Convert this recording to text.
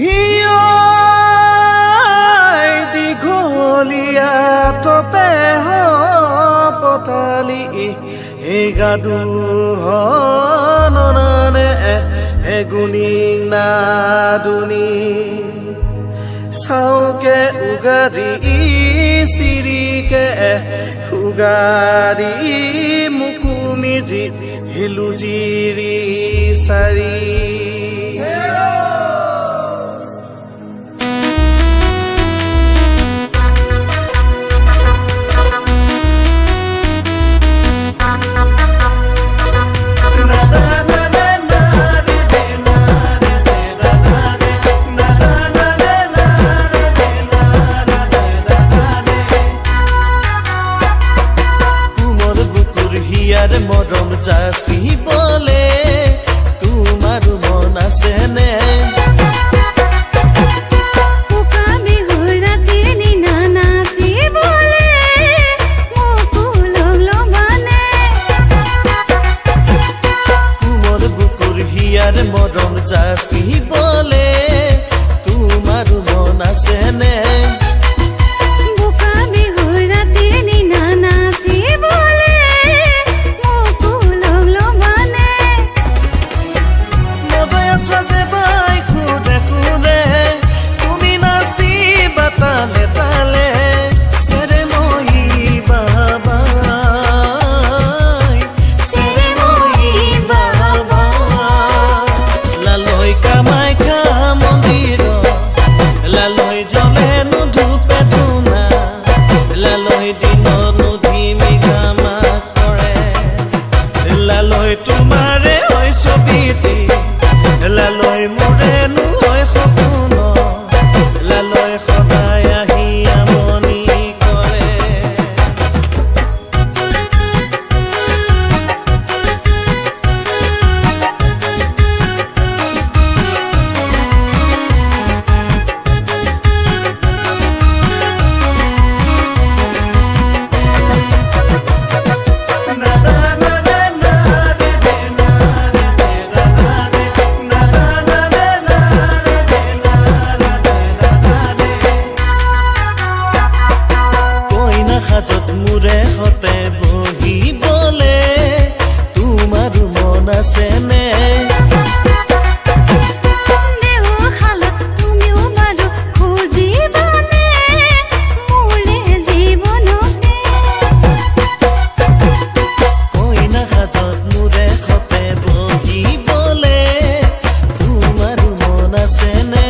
হিয়াই দীঘলীয়া তপে পতালি এই গাদু হননে এগুনি নাদুনি চাওকে উগাৰি চিৰিকে উগাৰি মুকুমিজি হিলুজিৰি চাৰি মৰম যাচিবলে তোমাৰ মন আছে নে কোমল বুকুৰ হিয়াৰ মৰম যাচিবলে তোমাৰ মন আছে নে তোমাৰে হয় ছবিটি লালৈ মোৰেনো হয় সপোন লালৈ সদায় আহি আমনি কৰে মোৰে হতে বহিবলে তোমাৰ মন আছে নে কইনা সাজত মোৰে হতে বহিবলে তোমাৰ মন আছে নে